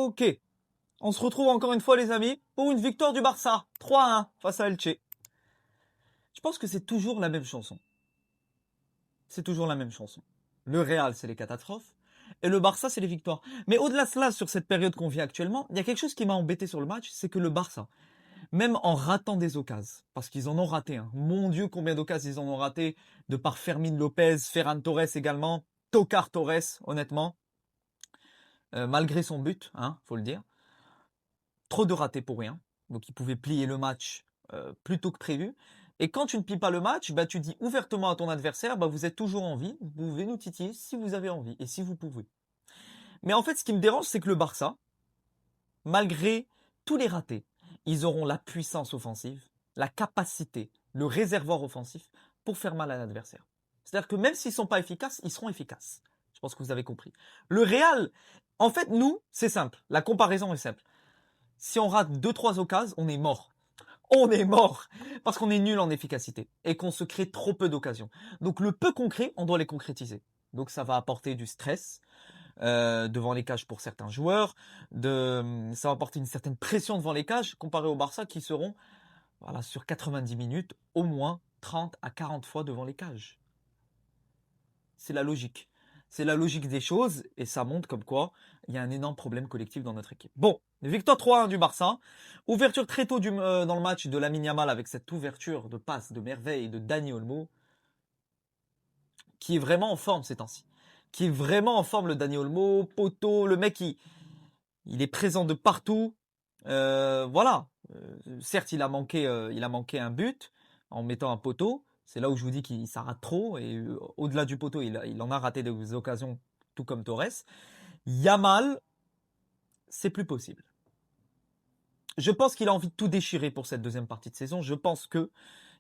Ok. On se retrouve encore une fois, les amis, pour une victoire du Barça. 3-1 face à Elche. Je pense que c'est toujours la même chanson. C'est toujours la même chanson. Le Real, c'est les catastrophes. Et le Barça, c'est les victoires. Mais au-delà de cela, sur cette période qu'on vit actuellement, il y a quelque chose qui m'a embêté sur le match, c'est que le Barça, même en ratant des occasions, parce qu'ils en ont raté, hein. Mon Dieu, combien d'occasions ils en ont raté, de par Fermin Lopez, Ferran Torres également, Tokar Torres, honnêtement, malgré son but, hein, faut le dire. Trop de ratés pour rien. Donc ils pouvaient plier le match plus tôt que prévu. Et quand tu ne plies pas le match, bah, tu dis ouvertement à ton adversaire, bah, vous êtes toujours en vie, vous pouvez nous titiller si vous avez envie et si vous pouvez. Mais en fait, ce qui me dérange, c'est que le Barça, malgré tous les ratés, ils auront la puissance offensive, la capacité, le réservoir offensif pour faire mal à l'adversaire. C'est-à-dire que même s'ils ne sont pas efficaces, ils seront efficaces. Je pense que vous avez compris. Le Real, en fait, nous, c'est simple. La comparaison est simple. Si on rate 2-3 occasions, on est mort. On est mort parce qu'on est nul en efficacité et qu'on se crée trop peu d'occasions. Donc le peu concret, on doit les concrétiser. Donc ça va apporter du stress devant les cages pour certains joueurs, ça va apporter une certaine pression devant les cages comparé au Barça qui seront voilà, sur 90 minutes au moins 30 à 40 fois devant les cages. C'est la logique. C'est la logique des choses et ça montre comme quoi il y a un énorme problème collectif dans notre équipe. Bon, victoire 3-1 du Barça. Ouverture très tôt dans le match de Lamine Yamal avec cette ouverture de passe de merveille de Dani Olmo qui est vraiment en forme ces temps-ci. Qui est vraiment en forme le Dani Olmo, poteau, le mec il est présent de partout. Voilà. Certes, il a manqué un but en mettant un poteau. C'est là où je vous dis qu'il ça rate trop. Et au-delà du poteau, il en a raté des occasions, tout comme Torres. Yamal, c'est plus possible. Je pense qu'il a envie de tout déchirer pour cette deuxième partie de saison. Je pense que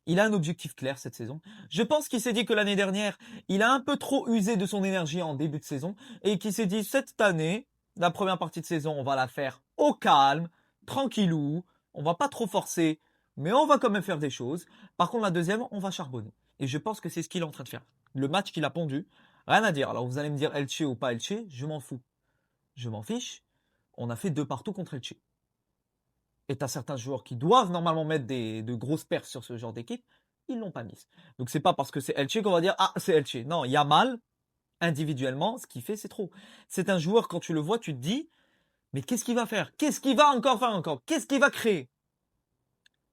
il a un objectif clair cette saison. Je pense qu'il s'est dit que l'année dernière, il a un peu trop usé de son énergie en début de saison et qu'il s'est dit cette année, la première partie de saison, on va la faire au calme, tranquillou, on va pas trop forcer, mais on va quand même faire des choses. Par contre, la deuxième, on va charbonner. Et je pense que c'est ce qu'il est en train de faire. Le match qu'il a pondu, rien à dire. Alors vous allez me dire Elche ou pas Elche, je m'en fous. Je m'en fiche. On a fait 2 partout contre Elche. Et tu as certains joueurs qui doivent normalement mettre de grosses perfs sur ce genre d'équipe, ils l'ont pas mise. Donc c'est pas parce que c'est Elche qu'on va dire ah c'est Elche. Non, Yamal individuellement, ce qu'il fait c'est trop. C'est un joueur quand tu le vois, tu te dis mais qu'est-ce qu'il va faire? Qu'est-ce qu'il va encore faire encore? Qu'est-ce qu'il va créer?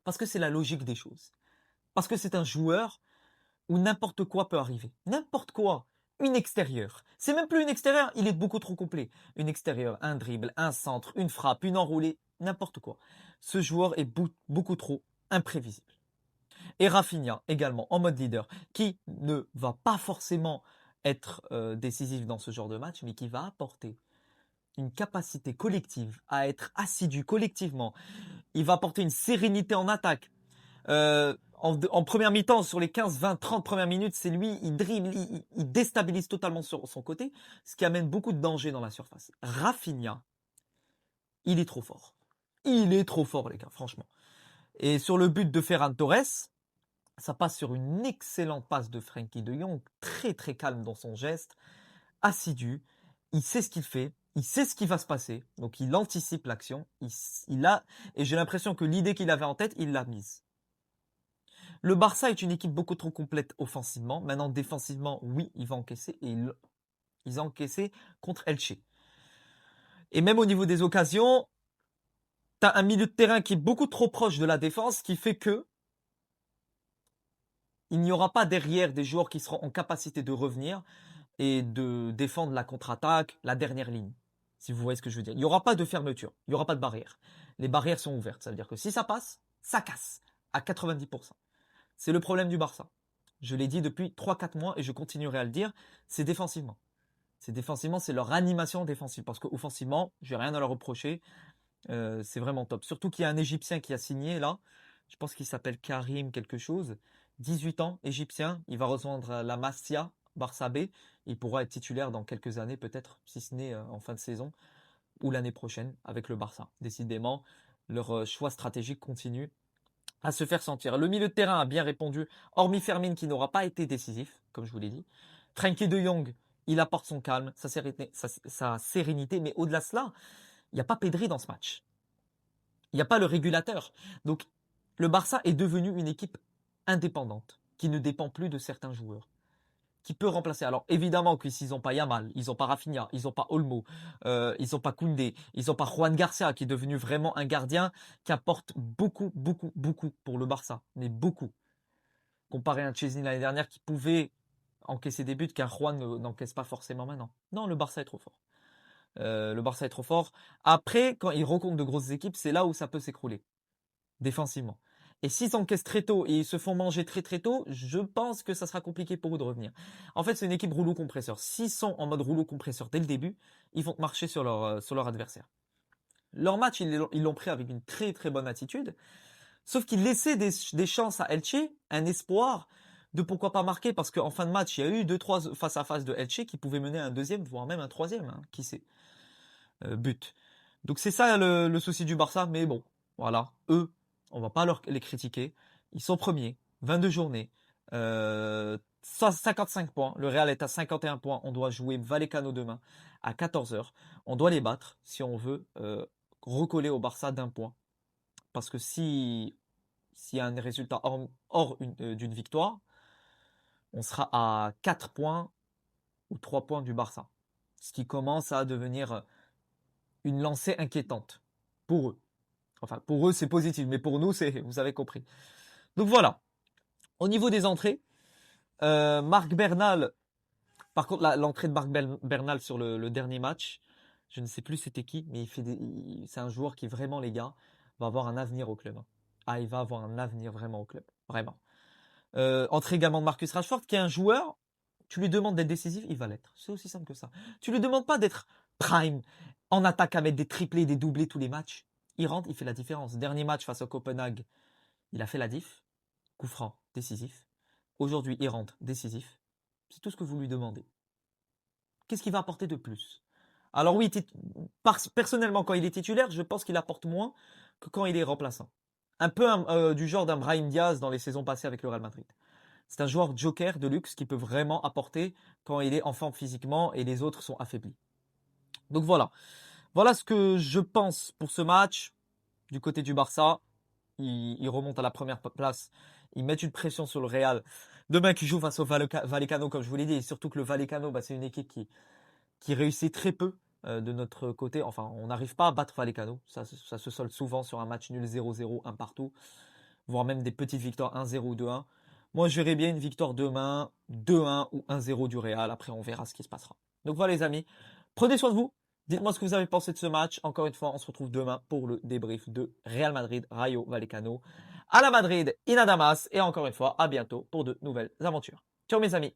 Parce que c'est la logique des choses. Parce que c'est un joueur où n'importe quoi peut arriver. N'importe quoi. Une extérieure. C'est même plus une extérieure, il est beaucoup trop complet. Une extérieure, un dribble, un centre, une frappe, une enroulée, n'importe quoi. Ce joueur est beaucoup trop imprévisible. Et Rafinha également en mode leader, qui ne va pas forcément être décisif dans ce genre de match, mais qui va apporter une capacité collective à être assidu collectivement. Il va apporter une sérénité en attaque. En première mi-temps, sur les 15, 20, 30 premières minutes, c'est lui, il dribble, il déstabilise totalement sur son côté, ce qui amène beaucoup de danger dans la surface. Rafinha, il est trop fort. Il est trop fort, les gars, franchement. Et sur le but de Ferran Torres, ça passe sur une excellente passe de Frenkie de Jong, très très calme dans son geste, assidu, il sait ce qu'il fait, il sait ce qui va se passer, donc il anticipe l'action, et j'ai l'impression que l'idée qu'il avait en tête, il l'a mise. Le Barça est une équipe beaucoup trop complète offensivement. Maintenant, défensivement, oui, il va encaisser. Et ils ont encaissé contre Elche. Et même au niveau des occasions, tu as un milieu de terrain qui est beaucoup trop proche de la défense, qui fait que il n'y aura pas derrière des joueurs qui seront en capacité de revenir et de défendre la contre-attaque, la dernière ligne. Si vous voyez ce que je veux dire. Il n'y aura pas de fermeture, il n'y aura pas de barrière. Les barrières sont ouvertes. Ça veut dire que si ça passe, ça casse à 90%. C'est le problème du Barça. Je l'ai dit depuis 3-4 mois et je continuerai à le dire, c'est défensivement. C'est défensivement, c'est leur animation défensive. Parce qu'offensivement, je n'ai rien à leur reprocher. C'est vraiment top. Surtout qu'il y a un Égyptien qui a signé là. Je pense qu'il s'appelle Karim quelque chose. 18 ans, Égyptien. Il va rejoindre la Masia, Barça B. Il pourra être titulaire dans quelques années peut-être, si ce n'est en fin de saison ou l'année prochaine avec le Barça. Décidément, leur choix stratégique continue à se faire sentir. Le milieu de terrain a bien répondu, hormis Fermin qui n'aura pas été décisif, comme je vous l'ai dit. Frenkie de Jong, il apporte son calme, sa sérénité, mais au-delà de cela, Il n'y a pas Pedri dans ce match. Il n'y a pas le régulateur. Donc, le Barça est devenu une équipe indépendante, qui ne dépend plus de certains joueurs, qui peut remplacer. Alors, évidemment que s'ils n'ont pas Yamal, ils n'ont pas Rafinha, ils n'ont pas Olmo, ils n'ont pas Koundé, ils n'ont pas Juan Garcia, qui est devenu vraiment un gardien qui apporte beaucoup, beaucoup, beaucoup pour le Barça. Mais beaucoup. Comparé à un Chesney l'année dernière qui pouvait encaisser des buts qu'un Juan n'encaisse pas forcément maintenant. Non, le Barça est trop fort. Le Barça est trop fort. Après, quand ils rencontrent de grosses équipes, c'est là où ça peut s'écrouler, défensivement. Et s'ils encaissent très tôt et ils se font manger très très tôt, je pense que ça sera compliqué pour eux de revenir. En fait, c'est une équipe rouleau compresseur. S'ils sont en mode rouleau compresseur dès le début, ils vont marcher sur leur adversaire. Leur match, ils l'ont pris avec une très très bonne attitude. Sauf qu'ils laissaient des chances à Elche, un espoir de pourquoi pas marquer, parce qu'en fin de match, il y a eu 2-3 face à face de Elche qui pouvaient mener un deuxième, voire même un troisième, hein, qui sait, but. Donc c'est ça le souci du Barça, mais bon, voilà, eux, on va pas les critiquer. Ils sont premiers, 22 journées, 55 points. Le Real est à 51 points. On doit jouer Vallecano demain à 14h. On doit les battre si on veut recoller au Barça d'un point. Parce que s'il y a un résultat hors d'une victoire, on sera à 4 points ou 3 points du Barça. Ce qui commence à devenir une lancée inquiétante pour eux. Enfin, pour eux, c'est positif, mais pour nous, vous avez compris. Donc voilà. Au niveau des entrées, Marc Bernal, par contre, l'entrée de Marc Bernal sur le dernier match, je ne sais plus c'était qui, mais c'est un joueur qui vraiment, les gars, va avoir un avenir au club. Ah, il va avoir un avenir vraiment au club. Vraiment. Entrée également de Marcus Rashford, qui est un joueur, tu lui demandes d'être décisif, il va l'être. C'est aussi simple que ça. Tu lui demandes pas d'être prime, en attaque à mettre des triplés, des doublés tous les matchs. Il rentre, il fait la différence. Dernier match face au Copenhague, il a fait la diff. Coup franc, décisif. Aujourd'hui, il rentre, décisif. C'est tout ce que vous lui demandez. Qu'est-ce qu'il va apporter de plus? Alors oui, personnellement, quand il est titulaire, je pense qu'il apporte moins que quand il est remplaçant. Un peu du genre d'un Brahim Diaz dans les saisons passées avec le Real Madrid. C'est un joueur joker de luxe qui peut vraiment apporter quand il est en forme physiquement et les autres sont affaiblis. Donc voilà. Voilà ce que je pense pour ce match. Du côté du Barça, ils remontent à la première place. Ils mettent une pression sur le Real. Demain, qui joue face au Vallecano, comme je vous l'ai dit. Et surtout que le Vallecano, c'est une équipe qui réussit très peu de notre côté. Enfin, on n'arrive pas à battre Vallecano. Ça se solde souvent sur un match nul 0-0, un partout. Voire même des petites victoires 1-0 ou 2-1. Moi, je verrais bien une victoire demain, 2-1 ou 1-0 du Real. Après, on verra ce qui se passera. Donc voilà les amis, prenez soin de vous. Dites-moi ce que vous avez pensé de ce match. Encore une fois, on se retrouve demain pour le débrief de Real Madrid, Rayo Vallecano. À la Madrid, in Adamas. Et encore une fois, à bientôt pour de nouvelles aventures. Ciao mes amis.